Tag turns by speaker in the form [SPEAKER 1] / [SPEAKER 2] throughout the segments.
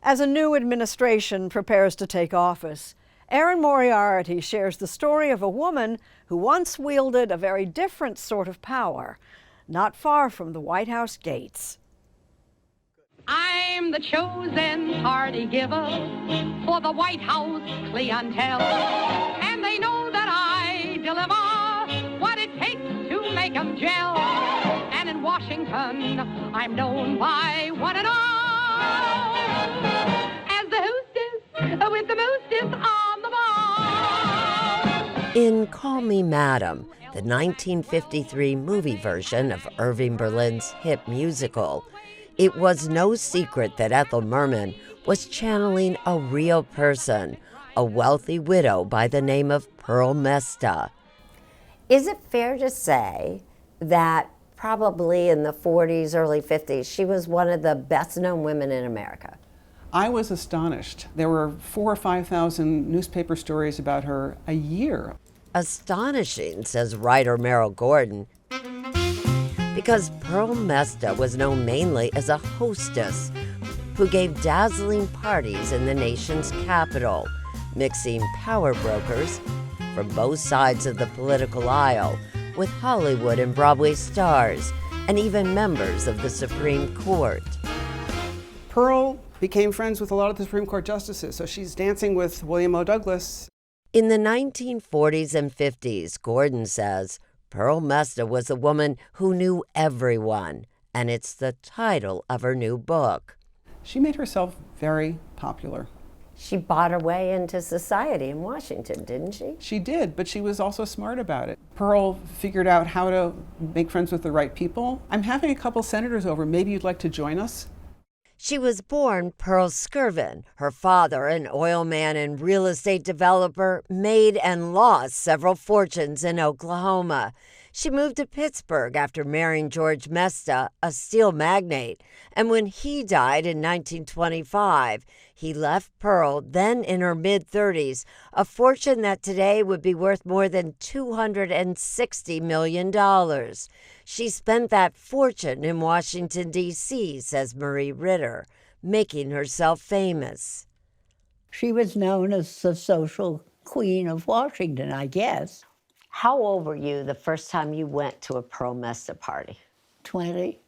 [SPEAKER 1] As a new administration prepares to take office, Erin Moriarty shares the story of a woman who once wielded a very different sort of power, not far from the White House gates.
[SPEAKER 2] I'm the chosen party giver for the White House clientele, and they know that I deliver what it takes to make them gel. And in Washington, I'm known by one and all as the hostess with the mostest on the ball.
[SPEAKER 3] In Call Me Madam, the 1953 movie version of Irving Berlin's hit musical, it was no secret that Ethel Merman was channeling a real person, a wealthy widow by the name of Perle Mesta. Is it fair to say that probably in the 40s, early 50s, she was one of the best-known women in America?
[SPEAKER 4] I was astonished. There were 4,000 or 5,000 newspaper stories about her a year.
[SPEAKER 3] Astonishing, says writer Meryl Gordon, because Perle Mesta was known mainly as a hostess who gave dazzling parties in the nation's capital, mixing power brokers from both sides of the political aisle with Hollywood and Broadway stars and even members of the Supreme Court.
[SPEAKER 4] Perle became friends with a lot of the Supreme Court justices, so she's dancing with William O. Douglas.
[SPEAKER 3] In the 1940s and 50s, Gordon says, Perle Mesta was a woman who knew everyone, and it's the title of her new book.
[SPEAKER 4] She made herself very popular.
[SPEAKER 3] She bought her way into society in Washington, didn't she?
[SPEAKER 4] She did, but she was also smart about it. Perle figured out how to make friends with the right people. I'm having a couple senators over. Maybe you'd like to join us?
[SPEAKER 3] She was born Pearl Skirvin. Her father, an oil man and real estate developer, made and lost several fortunes in Oklahoma. She moved to Pittsburgh after marrying George Mesta, a steel magnate. And when he died in 1925, he left Pearl, then in her mid-30s, a fortune that today would be worth more than $260 million. She spent that fortune in Washington, D.C., says Marie Ritter, making herself famous.
[SPEAKER 5] She was known as the social queen of Washington, I guess.
[SPEAKER 3] How old were you the first time you went to a Perle Mesta party?
[SPEAKER 5] 20.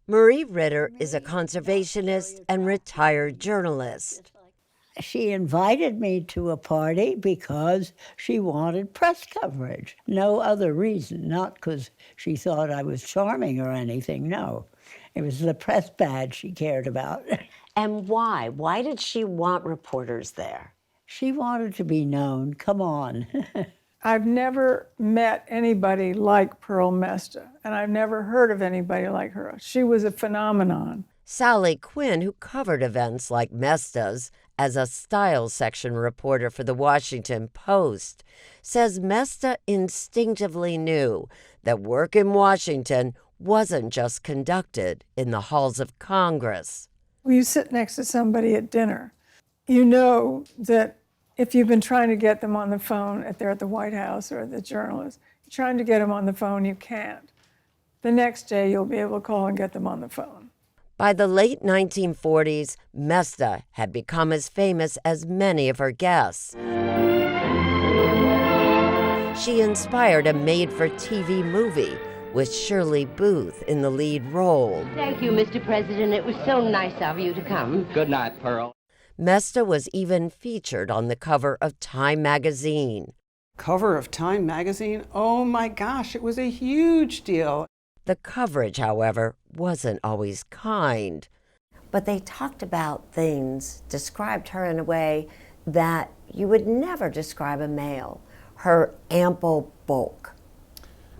[SPEAKER 3] Marie Ritter is a conservationist and retired journalist.
[SPEAKER 5] She invited me to a party because she wanted press coverage. No other reason, not because she thought I was charming or anything, no. It was the press badge she cared about.
[SPEAKER 3] And why? Why did she want reporters there?
[SPEAKER 5] She wanted to be known, come on.
[SPEAKER 6] I've never met anybody like Perle Mesta, and I've never heard of anybody like her. She was a phenomenon.
[SPEAKER 3] Sally Quinn, who covered events like Mesta's as a style section reporter for the Washington Post, says Mesta instinctively knew that work in Washington wasn't just conducted in the halls of Congress.
[SPEAKER 6] When you sit next to somebody at dinner, you know that if you've been trying to get them on the phone, if they're at the White House or the journalist, you're trying to get them on the phone, you can't. The next day, you'll be able to call and get them on the phone.
[SPEAKER 3] By the late 1940s, Mesta had become as famous as many of her guests. She inspired a made-for-TV movie with Shirley Booth in the lead role.
[SPEAKER 7] Thank you, Mr. President. It was so nice of you to come.
[SPEAKER 8] Good night, Pearl.
[SPEAKER 3] Mesta was even featured on the cover of Time magazine.
[SPEAKER 4] Cover of Time magazine? Oh my gosh, it was a huge deal.
[SPEAKER 3] The coverage, however, wasn't always kind. But they talked about things, described her in a way that you would never describe a male. Her ample bulk.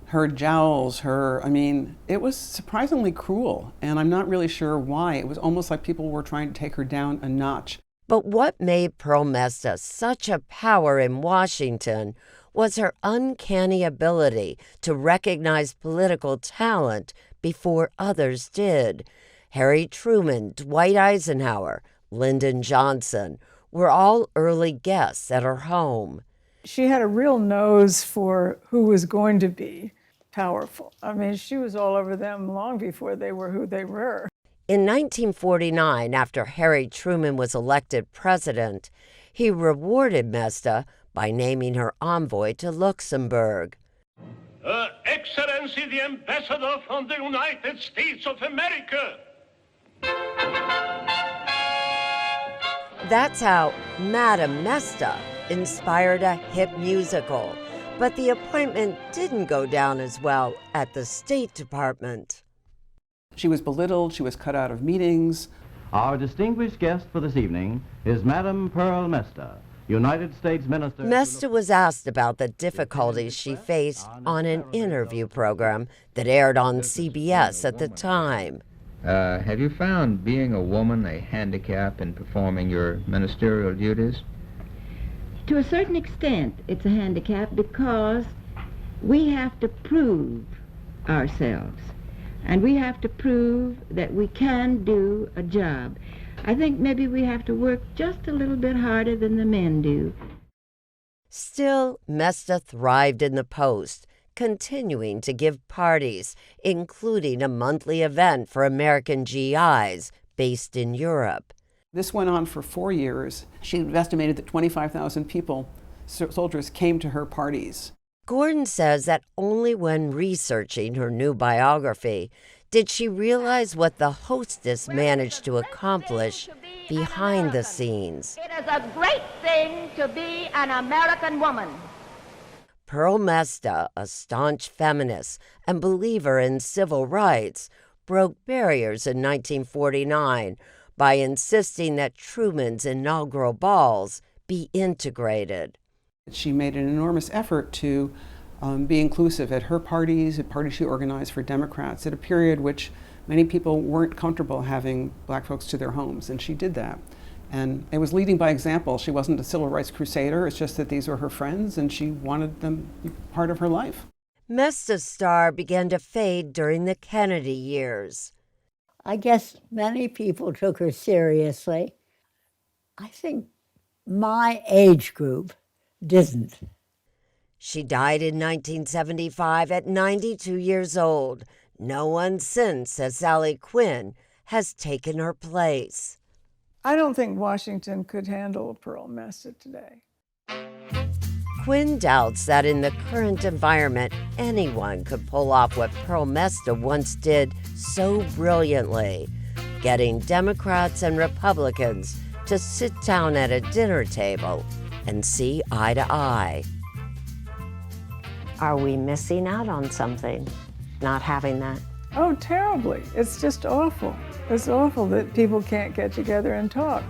[SPEAKER 4] Her jowls, it was surprisingly cruel, and I'm not really sure why. It was almost like people were trying to take her down a notch.
[SPEAKER 3] But what made Perle Mesta such a power in Washington was her uncanny ability to recognize political talent before others did. Harry Truman, Dwight Eisenhower, Lyndon Johnson were all early guests at her home.
[SPEAKER 6] She had a real nose for who was going to be powerful. I mean, she was all over them long before they were who they were.
[SPEAKER 3] In 1949, after Harry Truman was elected president, he rewarded Mesta by naming her envoy to Luxembourg.
[SPEAKER 8] Her Excellency the Ambassador from the United States of America.
[SPEAKER 3] That's how Madame Mesta inspired a hit musical. But the appointment didn't go down as well at the State Department.
[SPEAKER 4] She was belittled, she was cut out of meetings.
[SPEAKER 9] Our distinguished guest for this evening is Madame Perle Mesta, United States Minister.
[SPEAKER 3] Mesta was asked about the difficulties she faced on an interview program that aired on CBS at the time.
[SPEAKER 10] Have you found being a woman a handicap in performing your ministerial duties?
[SPEAKER 11] To a certain extent, it's a handicap because we have to prove ourselves, and we have to prove that we can do a job. I think maybe we have to work just a little bit harder than the men do.
[SPEAKER 3] Still, Mesta thrived in the post, continuing to give parties, including a monthly event for American GIs based in Europe.
[SPEAKER 4] This went on for 4 years. She estimated that 25,000 people, soldiers, came to her parties.
[SPEAKER 3] Gordon says that only when researching her new biography did she realize what the Hostess managed to accomplish behind the scenes.
[SPEAKER 11] It is a great thing to be an American woman.
[SPEAKER 3] Perle Mesta, a staunch feminist and believer in civil rights, broke barriers in 1949 by insisting that Truman's inaugural balls be integrated.
[SPEAKER 4] She made an enormous effort to be inclusive at her parties, at parties she organized for Democrats, at a period which many people weren't comfortable having black folks to their homes, and she did that. And it was leading by example. She wasn't a civil rights crusader, it's just that these were her friends and she wanted them to be part of her life.
[SPEAKER 3] Mesta's star began to fade during the Kennedy years.
[SPEAKER 5] I guess many people took her seriously. I think my age group didn't.
[SPEAKER 3] She died in 1975 at 92 years old. No one since, as Sally Quinn, has taken her place.
[SPEAKER 6] I don't think Washington could handle Perle Mesta today.
[SPEAKER 3] Quinn doubts that in the current environment, anyone could pull off what Perle Mesta once did so brilliantly, getting Democrats and Republicans to sit down at a dinner table and see eye to eye. Are we missing out on something, not having that?
[SPEAKER 6] Oh, terribly. It's just awful. It's awful that people can't get together and talk.